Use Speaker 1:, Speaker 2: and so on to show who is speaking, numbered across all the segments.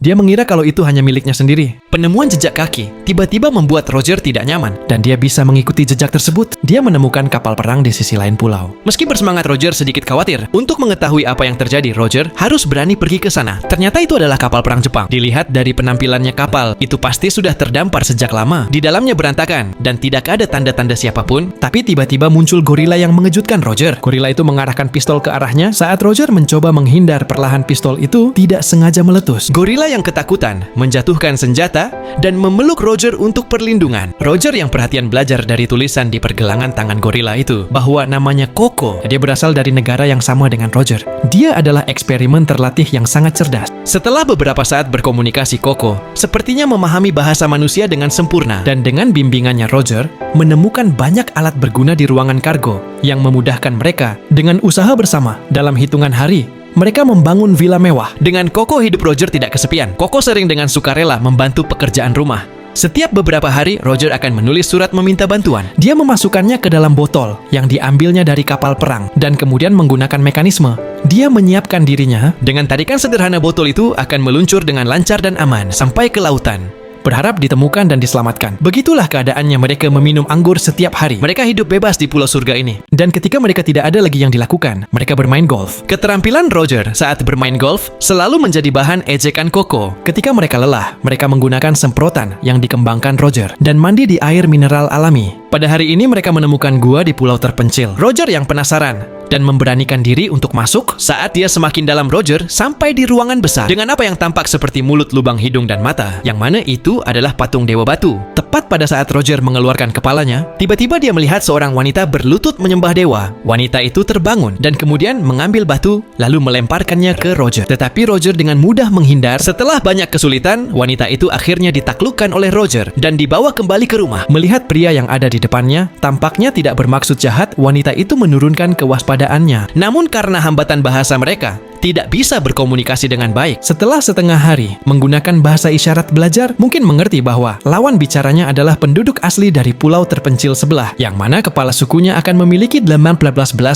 Speaker 1: Dia mengira kalau itu hanya miliknya sendiri. Penemuan jejak kaki tiba-tiba membuat Roger tidak nyaman, dan dia bisa mengikuti jejak tersebut. Dia menemukan kapal perang di sisi lain pulau. Meski bersemangat, Roger sedikit khawatir. Untuk mengetahui apa yang terjadi, Roger harus berani pergi ke sana. Ternyata itu adalah kapal perang Jepang. Dilihat dari penampilannya kapal, itu pasti sudah terdampar sejak lama. Di dalamnya berantakan, dan tidak ada tanda-tanda siapapun. Tapi tiba-tiba muncul gorila yang mengejutkan Roger. Gorila itu mengarahkan pistol ke arahnya. Saat Roger mencoba menghindar, perlahan pistol itu tidak sengaja meletus. Gorila yang ketakutan menjatuhkan senjata dan memeluk Roger untuk perlindungan. Roger yang perhatian belajar dari tulisan di pergelangan tangan gorila itu bahwa namanya Koko. Dia berasal dari negara yang sama dengan Roger. Dia adalah eksperimen terlatih yang sangat cerdas. Setelah beberapa saat berkomunikasi, Koko sepertinya memahami bahasa manusia dengan sempurna, dan dengan bimbingannya Roger menemukan banyak alat berguna di ruangan kargo yang memudahkan mereka. Dengan usaha bersama, dalam hitungan hari mereka membangun villa mewah. Dengan Koko hidup Roger tidak kesepian. Koko sering dengan sukarela membantu pekerjaan rumah. Setiap beberapa hari, Roger akan menulis surat meminta bantuan. Dia memasukkannya ke dalam botol yang diambilnya dari kapal perang, dan kemudian menggunakan mekanisme. Dia menyiapkan dirinya dengan tarikan sederhana. Botol itu akan meluncur dengan lancar dan aman sampai ke lautan, berharap ditemukan dan diselamatkan. Begitulah keadaannya mereka meminum anggur setiap hari. Mereka hidup bebas di pulau surga ini. Dan ketika mereka tidak ada lagi yang dilakukan, mereka bermain golf. Keterampilan Roger saat bermain golf selalu menjadi bahan ejekan Koko. Ketika mereka lelah, mereka menggunakan semprotan yang dikembangkan Roger dan mandi di air mineral alami. Pada hari ini mereka menemukan gua di pulau terpencil. Roger yang penasaran dan memberanikan diri untuk masuk. Saat dia semakin dalam, Roger sampai di ruangan besar dengan apa yang tampak seperti mulut, lubang hidung, dan mata, yang mana itu adalah patung dewa batu. Tepat pada saat Roger mengeluarkan kepalanya, tiba-tiba dia melihat seorang wanita berlutut menyembah dewa. Wanita itu terbangun dan kemudian mengambil batu lalu melemparkannya ke Roger. Tetapi Roger dengan mudah menghindar. Setelah banyak kesulitan, wanita itu akhirnya ditaklukkan oleh Roger dan dibawa kembali ke rumah. Melihat pria yang ada di depannya tampaknya tidak bermaksud jahat, wanita itu menurunkan kewaspadaannya. Namun karena hambatan bahasa mereka tidak bisa berkomunikasi dengan baik. Setelah setengah hari menggunakan bahasa isyarat belajar, mungkin mengerti bahwa lawan bicaranya adalah penduduk asli dari pulau terpencil sebelah, yang mana kepala sukunya akan memiliki 18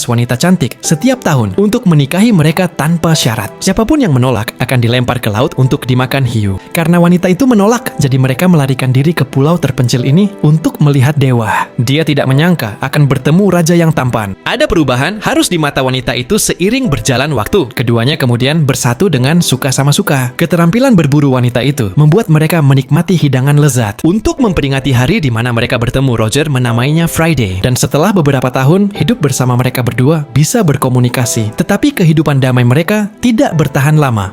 Speaker 1: wanita cantik setiap tahun untuk menikahi mereka tanpa syarat. Siapapun yang menolak akan dilempar ke laut untuk dimakan hiu. Karena wanita itu menolak, jadi mereka melarikan diri ke pulau terpencil ini untuk melihat dewa. Dia tidak menyangka akan bertemu raja yang tampan. Ada perubahan harus di mata wanita itu seiring berjalan waktu. Keduanya kemudian bersatu dengan suka sama suka. Keterampilan berburu wanita itu membuat mereka menikmati hidangan lezat. Untuk memperingati hari di mana mereka bertemu, Roger menamainya Friday. Dan setelah beberapa tahun hidup bersama, mereka berdua bisa berkomunikasi. Tetapi kehidupan damai mereka tidak bertahan lama.